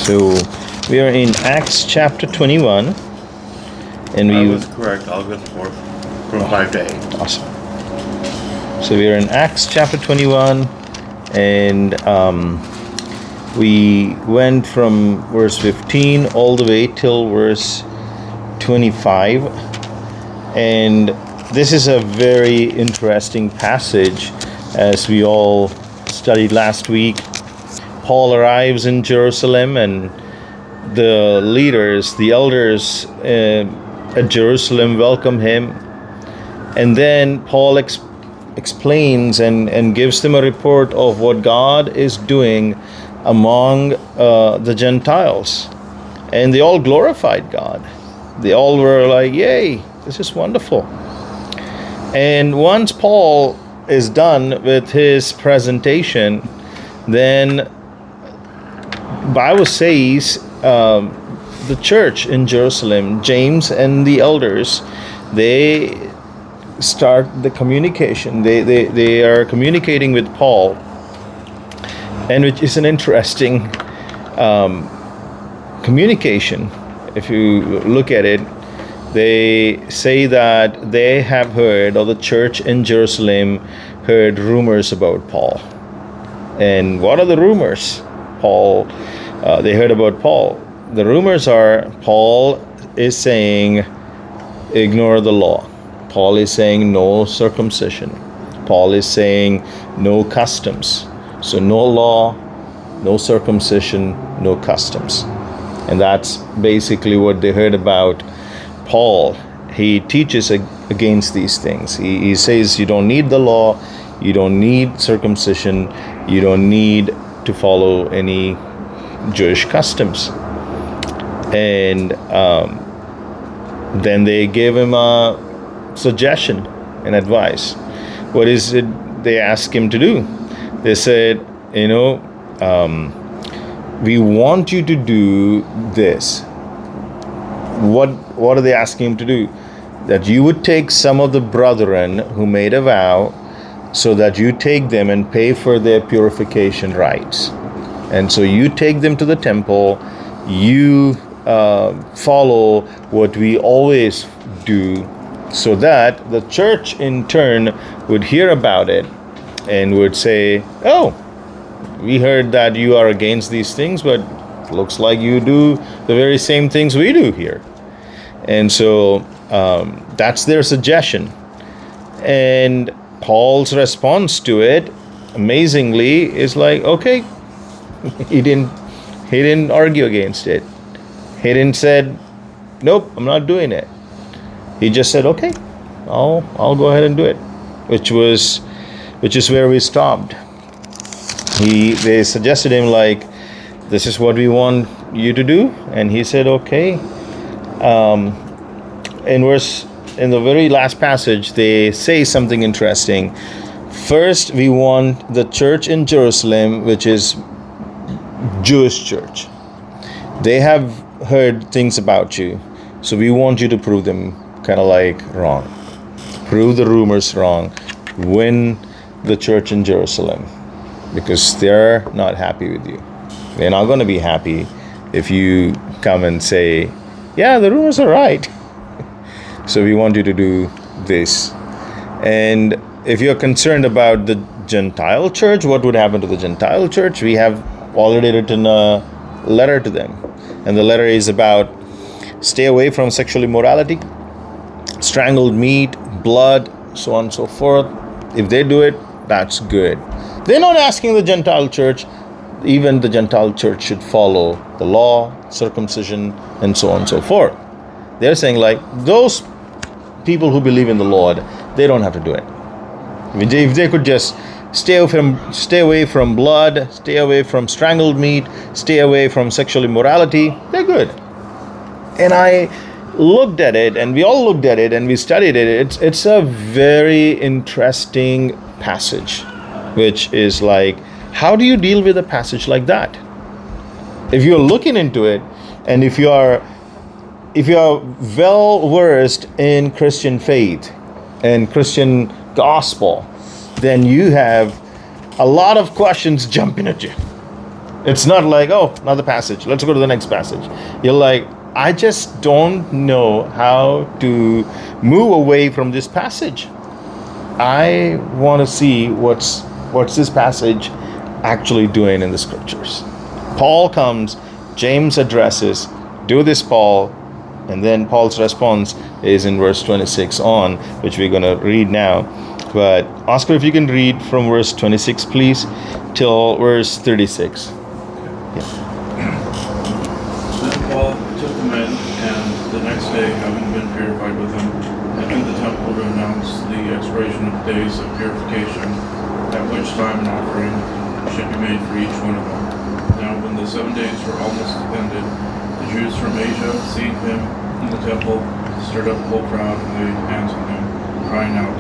So we are in Acts chapter 21, and I was correct. August 4th, from 5 to 8. Awesome. So we are in Acts chapter 21, and we went from verse 15 all the way till verse 25, and this is a very interesting passage. As we all studied last week, Paul arrives in Jerusalem, and the leaders, the elders at Jerusalem welcome him. And then Paul explains and gives them a report of what God is doing among the Gentiles. And they all glorified God. They all were like, yay, this is wonderful. And once Paul is done with his presentation, then Bible says the church in Jerusalem, James and the elders, they start the communication. They are communicating with Paul, and which is an interesting communication. If you look at it, they say that they have heard, or the church in Jerusalem heard rumors about Paul. And what are the rumors? They heard about Paul. The rumors are Paul is saying, ignore the law. Paul is saying no circumcision. Paul is saying no customs. So no law, no circumcision, no customs. And that's basically what they heard about Paul. He teaches against these things. He says you don't need the law, you don't need circumcision, you don't need to follow any Jewish customs. And then they gave him a suggestion and advice. What is it they asked him to do? They said, we want you to do this. What are they asking him to do? That you would take some of the brethren who made a vow, so that you take them and pay for their purification rites. And so you take them to the temple, you follow what we always do, so that the church in turn would hear about it and would say, oh, we heard that you are against these things, but it looks like you do the very same things we do here. And so that's their suggestion. And Paul's response to it, amazingly, is like, okay. He didn't argue against it. He didn't said, nope, I'm not doing it. He just said, okay, I'll go ahead and do it, which is where we stopped. They suggested him like, this is what we want you to do, and he said, okay. In the very last passage, they say something interesting. First, we want the church in Jerusalem, which is Jewish church. They have heard things about you, so we want you to prove them kind of like wrong. Prove the rumors wrong. Win the church in Jerusalem, because they're not happy with you. They're not going to be happy if you come and say, yeah, the rumors are right. So we want you to do this. And if you're concerned about the Gentile church, what would happen to the Gentile church? We have already written a letter to them. And the letter is about stay away from sexual immorality, strangled meat, blood, so on and so forth. If they do it, that's good. They're not asking the Gentile church, even the Gentile church should follow the law, circumcision, and so on and so forth. They're saying like, those people who believe in the Lord, they don't have to do it. If they could just stay away from blood, stay away from strangled meat, stay away from sexual immorality, they're good. And I looked at it, and we all looked at it, and we studied it. It's a very interesting passage, which is like, how do you deal with a passage like that? If you're looking into it, and if you are well versed in Christian faith and Christian gospel, then you have a lot of questions jumping at you. It's not like, oh, another passage, let's go to the next passage. You're like, I just don't know how to move away from this passage. I want to see what's this passage actually doing in the scriptures. Paul comes, James addresses, do this, Paul, and then Paul's response is in verse 26 on, which we're going to read now. But Oscar, if you can read from verse 26, please, till verse 36. Then Paul took the men, and the next day, having been purified with them, entered the temple to announce the expiration of the days of purification, at which time an offering should be made for each one of them. Now when the 7 days were almost ended, the Jews from Asia, seeing him in the temple, stirred up the whole crowd and laid hands on him, crying out,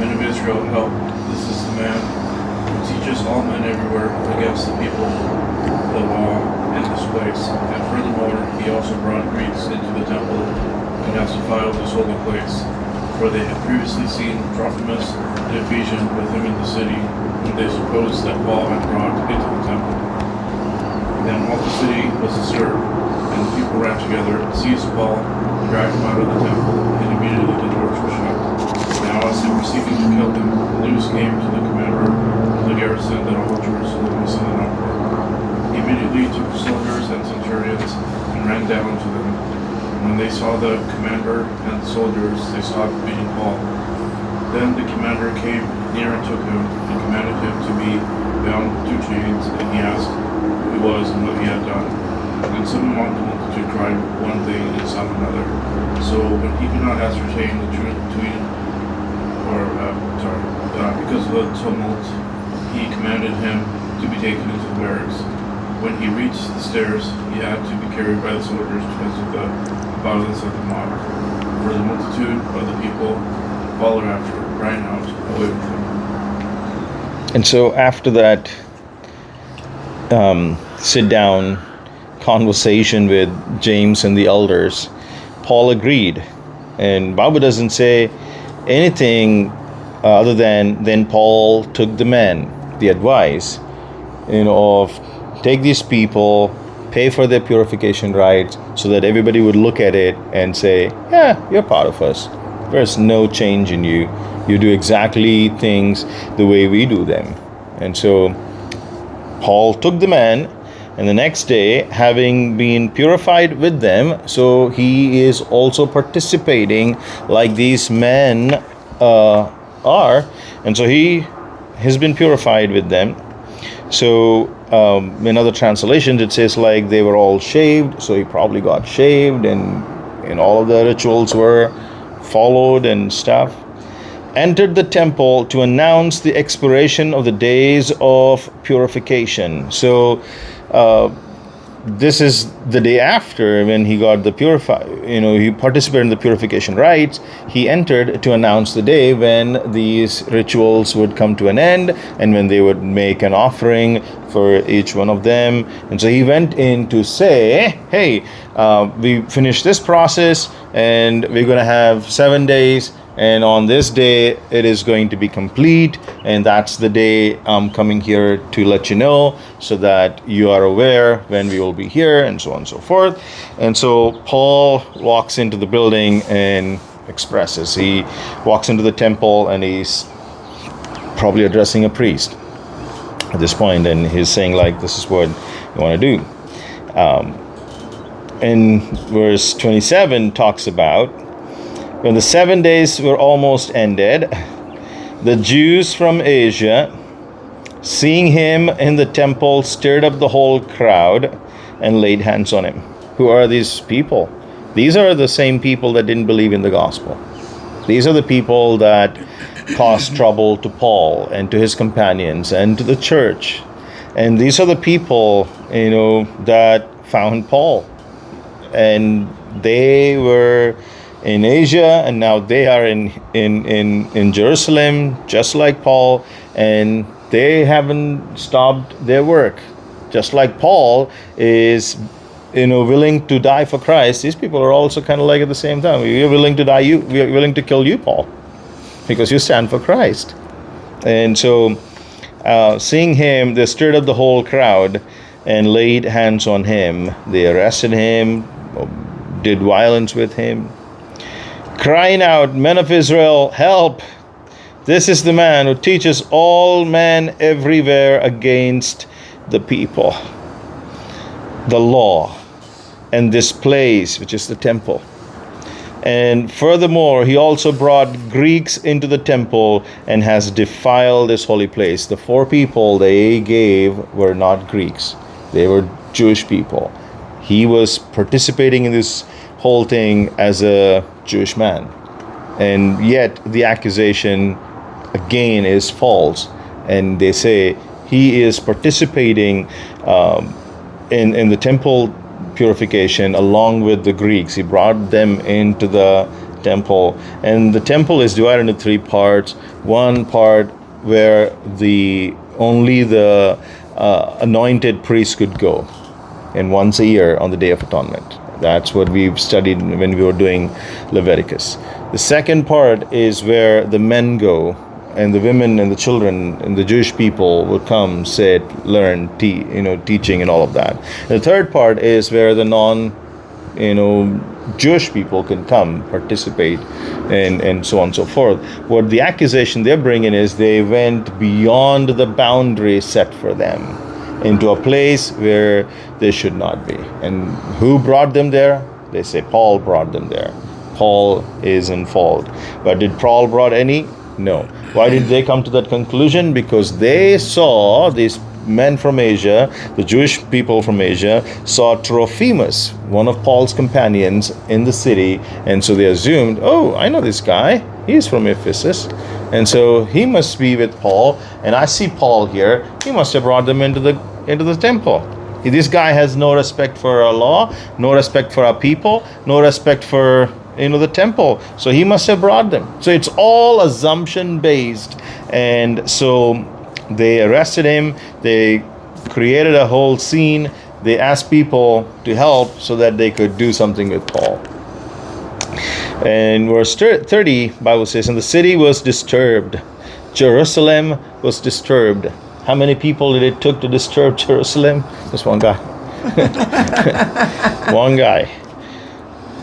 "Men of Israel, help! This is the man who teaches all men everywhere against the people, the law, in this place. And furthermore, he also brought Greeks into the temple and has defiled this holy place. For they had previously seen Trophimus the Ephesian with him in the city, whom they supposed that Paul had brought into the temple. Then all the city was astir, and the people ran together, seized Paul, dragged him out of the temple, and immediately the doors were shut. Now as they were seeking to kill him, the news came to the commander of the garrison that all Jerusalem was in an uproar. He immediately took soldiers and centurions and ran down to them. When they saw the commander and the soldiers, they stopped beating Paul. Then the commander came near and took him, and commanded him to be bound with 2 chains, and he asked who he was and what he had done. And some among the multitude cried one thing and some another. So when he could not ascertain the truth because of the tumult, he commanded him to be taken into the barracks. When he reached the stairs, he had to be carried by the soldiers because of the violence of the mob. For the multitude of the people followed after, crying out, "Away with him." And so after that sit down conversation with James and the elders, Paul agreed. And Bible doesn't say anything other than then Paul took the men, the advice, of take these people, pay for their purification rites, so that everybody would look at it and say, yeah, you're part of us. There's no change in you. You do exactly things the way we do them. And so Paul took the men, and the next day, having been purified with them, so he is also participating like these men are. And so he has been purified with them. So in other translations, it says like they were all shaved. So he probably got shaved, and all of the rituals were followed and stuff. Entered the temple to announce the expiration of the days of purification. So this is the day after when he got the he participated in the purification rites. He entered to announce the day when these rituals would come to an end and when they would make an offering for each one of them. And so he went in to say, hey, we finished this process and we're going to have 7 days. And on this day, it is going to be complete. And that's the day I'm coming here to let you know so that you are aware when we will be here and so on and so forth. And so Paul walks into the building and expresses. He walks into the temple and he's probably addressing a priest at this point. And he's saying like, this is what you want to do. And verse 27 talks about, when the 7 days were almost ended, the Jews from Asia, seeing him in the temple, stirred up the whole crowd and laid hands on him. Who are these people? These are the same people that didn't believe in the gospel. These are the people that caused trouble to Paul and to his companions and to the church. And these are the people, that found Paul. And they were in Asia, and now they are in Jerusalem, just like Paul, and they haven't stopped their work. Just like Paul is, willing to die for Christ, these people are also kind of like at the same time. We are willing to die. We are willing to kill you, Paul, because you stand for Christ. And so, seeing him, they stirred up the whole crowd and laid hands on him. They arrested him, did violence with him, crying out, "Men of Israel, help! This is the man who teaches all men everywhere against the people, the law, and this place, which is the temple. And furthermore, he also brought Greeks into the temple and has defiled this holy place." The 4 people they gave were not Greeks. They were Jewish people. He was participating in this whole thing as a Jewish man. And yet the accusation again is false. And they say he is participating in the temple purification along with the Greeks. He brought them into the temple. And the temple is divided into 3 parts. One part where only the anointed priest could go, and once a year on the Day of Atonement. That's what we've studied when we were doing Leviticus. The second part is where the men go, and the women and the children and the Jewish people would come, sit, learn, teaching and all of that. The third part is where the Jewish people can come, participate, and so on and so forth. What the accusation they're bringing is they went beyond the boundary set for them into a place where they should not be. And who brought them there? They say Paul brought them there. Paul is in fault. But did Paul brought any? No. Why did they come to that conclusion? Because they saw, these men from Asia, the Jewish people from Asia, saw Trophimus, one of Paul's companions, in the city. And so they assumed, oh, I know this guy. He's from Ephesus. And so he must be with Paul. And I see Paul here. He must have brought them into the temple. This guy has no respect for our law, no respect for our people, no respect for the temple. So he must have brought them. So it's all assumption based. And so they arrested him. They created a whole scene. They asked people to help so that they could do something with Paul. And verse 30, Bible says, "And the city was disturbed. Jerusalem was disturbed." How many people did it took to disturb Jerusalem? Just one guy. One guy.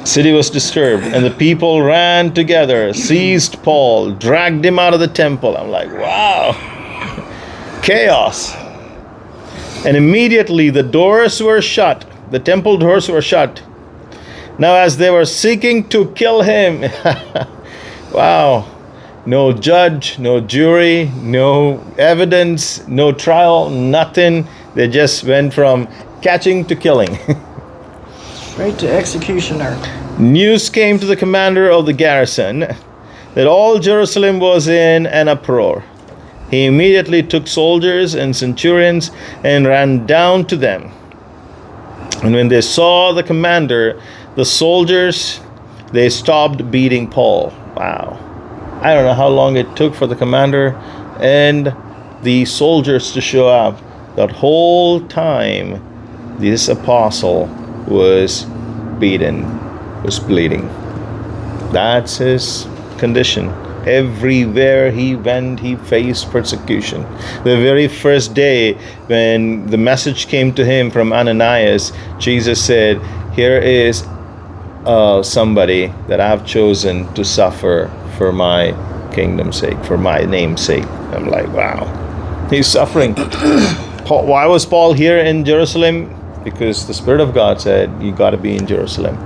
City was disturbed, and the people ran together, seized Paul, dragged him out of the temple. I'm like, wow. Chaos. And immediately the doors were shut. The temple doors were shut. Now as they were seeking to kill him. Wow. No judge, no jury, no evidence, no trial, nothing. They just went from catching to killing. Right to executioner. News came to the commander of the garrison that all Jerusalem was in an uproar. He immediately took soldiers and centurions and ran down to them. And when they saw the commander, the soldiers, they stopped beating Paul. Wow. I don't know how long it took for the commander and the soldiers to show up. That whole time, this apostle was beaten, was bleeding. That's his condition. Everywhere he went, he faced persecution. The very first day when the message came to him from Ananias, Jesus said, "Here is somebody that I've chosen to suffer for my kingdom's sake, for my name's sake." I'm like, wow, he's suffering. Paul, why was Paul here in Jerusalem? Because the Spirit of God said, you got to be in Jerusalem.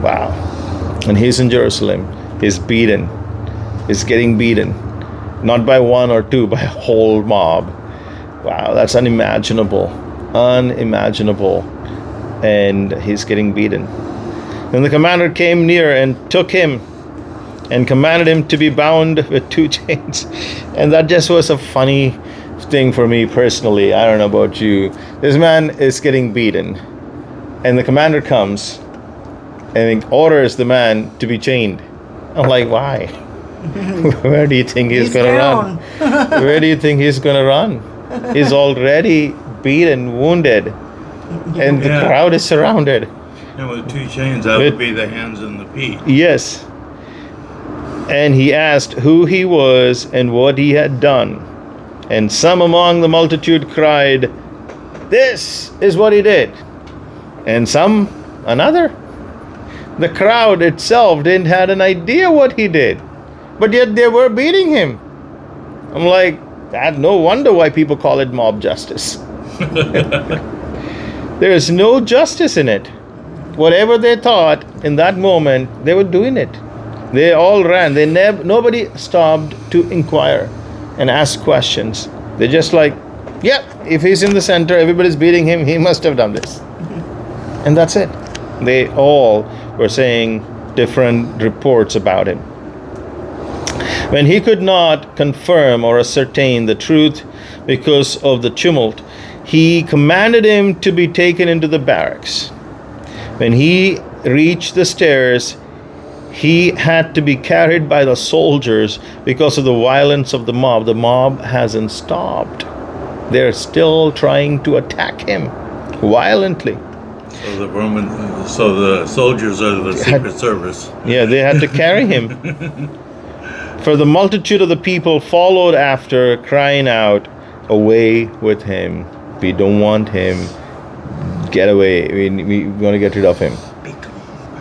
Wow. And he's in Jerusalem. He's beaten. He's getting beaten. Not by one or two, by a whole mob. Wow, that's unimaginable. Unimaginable. And he's getting beaten. Then the commander came near and took him and commanded him to be bound with 2 chains. And that just was a funny thing for me personally. I don't know about you. This man is getting beaten. And the commander comes and orders the man to be chained. I'm like, why? Where do you think he's going to run? Where do you think he's going to run? He's already beaten, wounded. And the crowd is surrounded. And with 2 chains, that would be the hands and the feet. Yes. And he asked who he was and what he had done. And some among the multitude cried, This is what he did. And another. The crowd itself didn't have an idea what he did. But yet they were beating him. I'm like, no wonder why people call it mob justice. There is no justice in it. Whatever they thought in that moment, they were doing it. They all ran. Nobody stopped to inquire and ask questions. They're just like, yeah, if he's in the center, everybody's beating him, he must have done this. And that's it. They all were saying different reports about him. When he could not confirm or ascertain the truth because of the tumult, he commanded him to be taken into the barracks. When he reached the stairs, he had to be carried by the soldiers because of the violence of the mob. The mob hasn't stopped. They're still trying to attack him violently. So the soldiers are the Secret Service. Yeah, they had to carry him. For the multitude of the people followed after, crying out, "Away with him. We don't want him. Get away. We want to get rid of him."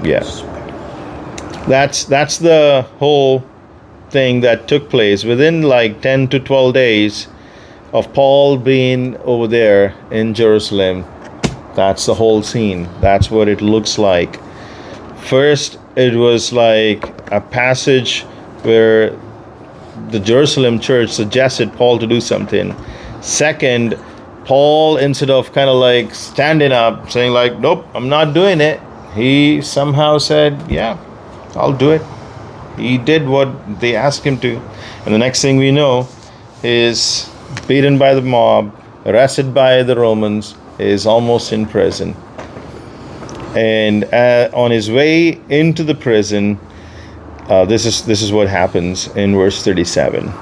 Yes. That's the whole thing that took place within like 10 to 12 days of Paul being over there in Jerusalem. That's the whole scene. That's what it looks like. First, it was like a passage where the Jerusalem church suggested Paul to do something. Second, Paul, instead of kind of like standing up, saying like, nope, I'm not doing it, he somehow said, yeah, I'll do it. He did what they asked him to. And the next thing we know is beaten by the mob, arrested by the Romans, is almost in prison. And on his way into the prison, this is what happens in verse 37.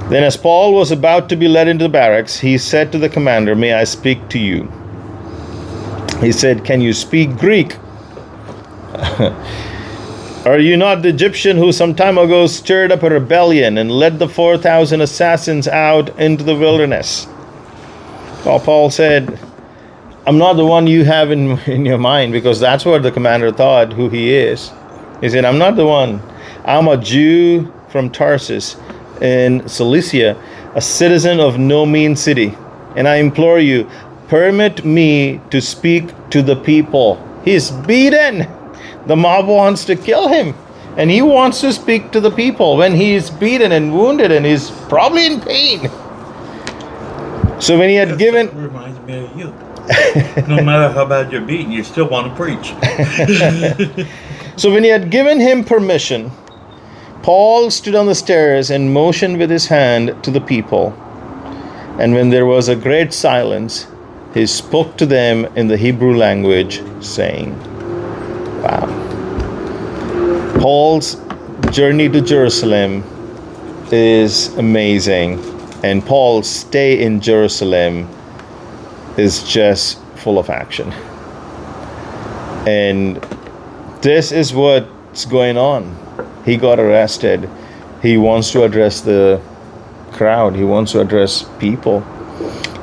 Then as Paul was about to be led into the barracks, he said to the commander, "May I speak to you?" He said, "Can you speak Greek? Are you not the Egyptian who some time ago stirred up a rebellion and led the 4,000 assassins out into the wilderness?" Well, Paul said, "I'm not the one you have in your mind," because that's what the commander thought who he is. He said, "I'm not the one. I'm a Jew from Tarsus in Cilicia, a citizen of no mean city. And I implore you, permit me to speak to the people." He's beaten. The mob wants to kill him. And he wants to speak to the people when he's beaten and wounded and he's probably in pain. So when he had given... Reminds me of you. No matter how bad you're beaten, you still want to preach. So when he had given him permission, Paul stood on the stairs and motioned with his hand to the people. And when there was a great silence, he spoke to them in the Hebrew language, saying, wow. Paul's journey to Jerusalem is amazing. And Paul's stay in Jerusalem is just full of action. And this is what's going on. He got arrested. He wants to address the crowd. He wants to address people.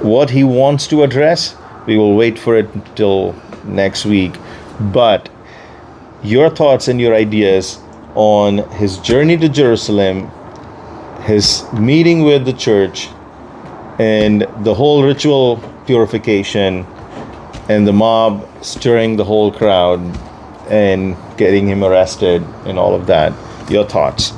What he wants to address, we will wait for it till next week. But your thoughts and your ideas on his journey to Jerusalem, his meeting with the church, and the whole ritual purification, and the mob stirring the whole crowd and getting him arrested and all of that. Your thoughts?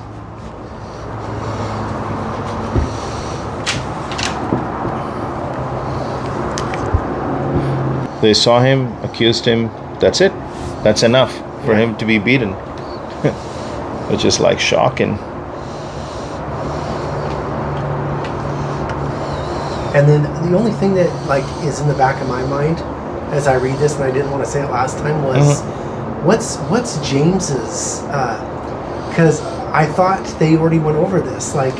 They saw him, accused him. That's it. That's enough for him to be beaten. Which is like shocking. And then the only thing that like is in the back of my mind as I read this, and I didn't want to say it last time, was what's James's? Because I thought they already went over this. Like,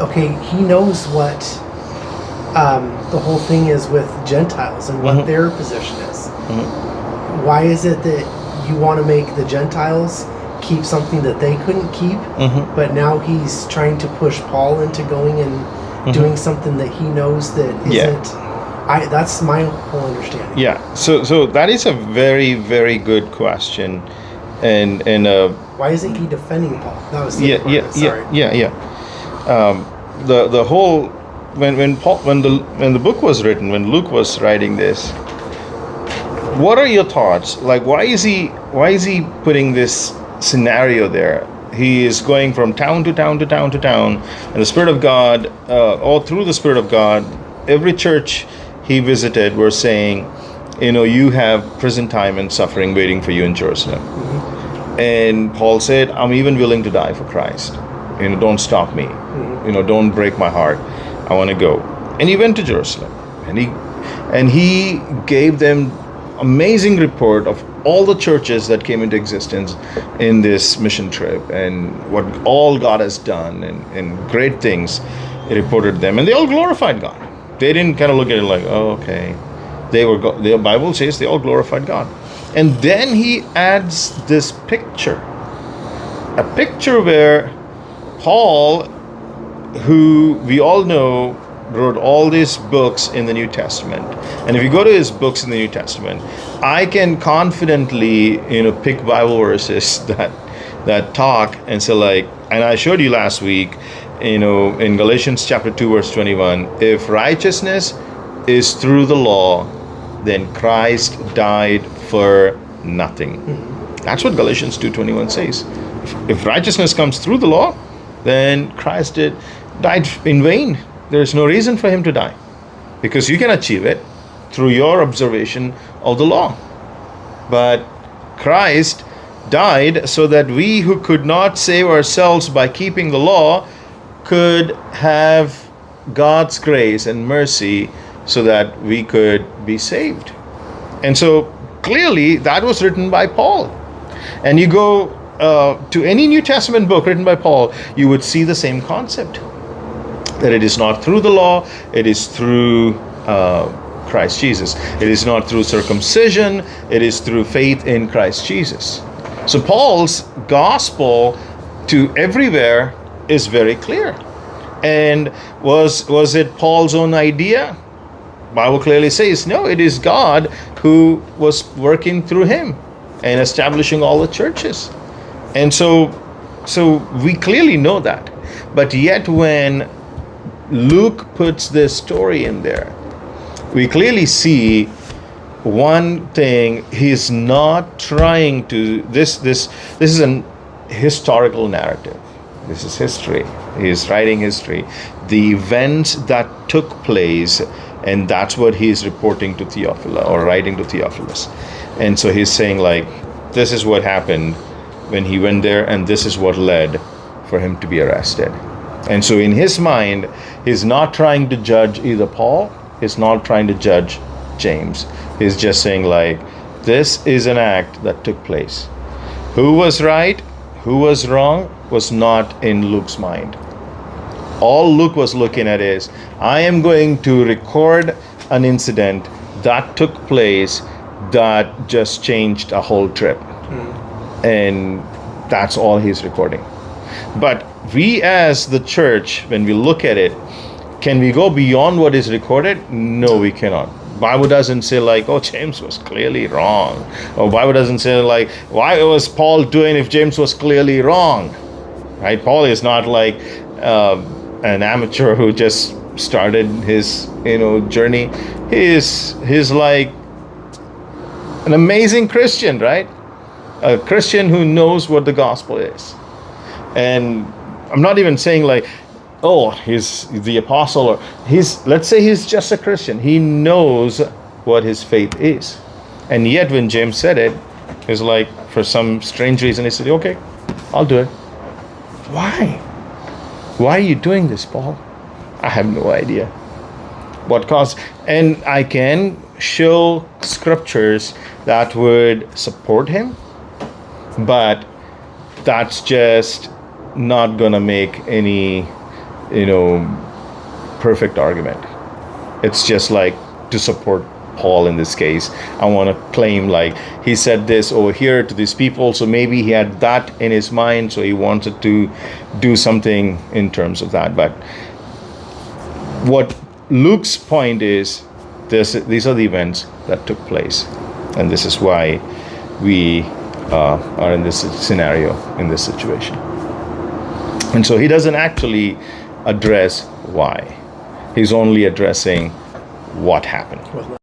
okay, he knows what the whole thing is with Gentiles and what their position is. Why is it that you want to make the Gentiles keep something that they couldn't keep, but now he's trying to push Paul into going and doing something that he knows that isn't That's my whole understanding. Yeah. So that is a very, very good question, and Why isn't he defending Paul? That was the yeah, other part of it, sorry. yeah. The whole when the book was written, when Luke was writing this, what are your thoughts? Like, why is he putting this scenario there? He is going from town to town to town to town, and the Spirit of God, all through the Spirit of God, every church he visited were saying, you have prison time and suffering waiting for you in Jerusalem. Mm-hmm. And Paul said, I'm even willing to die for Christ. Don't stop me. Mm-hmm. Don't break my heart. I want to go. And he went to Jerusalem, and he gave them amazing report of all the churches that came into existence in this mission trip, and what all God has done, and great things he reported them, and they all glorified God. They didn't kind of look at it like, oh, okay. The Bible says they all glorified God. And then he adds this picture, a picture where Paul, who we all know wrote all these books in the New Testament, and if you go to his books in the New Testament, I can confidently pick Bible verses that talk and say, like, and I showed you last week, in Galatians chapter 2 verse 21, if righteousness is through the law, then Christ died for nothing. That's what Galatians 2:21 says. If righteousness comes through the law, then Christ died in vain. There is no reason for him to die, because you can achieve it through your observation of the law. But Christ died so that we who could not save ourselves by keeping the law could have God's grace and mercy so that we could be saved. And so clearly that was written by Paul. And you go to any New Testament book written by Paul, you would see the same concept, that it is not through the law, it is through Christ Jesus. It is not through circumcision, it is through faith in Christ Jesus. So Paul's gospel to everywhere is very clear. And was it Paul's own idea? Bible clearly says no, it is God who was working through him and establishing all the churches. And so we clearly know that. But yet when Luke puts this story in there, we clearly see one thing. He's not trying to, this is an historical narrative. This is history. He is writing history, the events that took place, and that's what he's reporting to Theophilus, or writing to Theophilus. And so he's saying, like, this is what happened when he went there, and this is what led for him to be arrested. And so in his mind, he's not trying to judge either Paul, he's not trying to judge James. He's just saying, like, this is an act that took place. Who was right, who was wrong, was not in Luke's mind. All Luke was looking at is, I am going to record an incident that took place that just changed a whole trip. And that's all he's recording. But we as the church, when we look at it, can we go beyond what is recorded? No, we cannot. Bible doesn't say, like, oh, James was clearly wrong. Or Bible doesn't say, like, why was Paul doing if James was clearly wrong? Right? Paul is not like an amateur who just started his journey. He's like an amazing Christian, right? A Christian who knows what the gospel is. And I'm not even saying, like, oh, he's the apostle, or let's say he's just a Christian. He knows what his faith is. And yet when James said it, it's like, for some strange reason, he said, okay, I'll do it. Why? Why are you doing this, Paul? I have no idea. What cause? And I can show scriptures that would support him, but that's just not gonna make any perfect argument. It's just like, to support Paul in this case, I want to claim, like, he said this over here to these people, so maybe he had that in his mind, so he wanted to do something in terms of that. But what Luke's point is, these are the events that took place, and this is why we are in this scenario, in this situation. And so he doesn't actually address why. He's only addressing what happened. Well,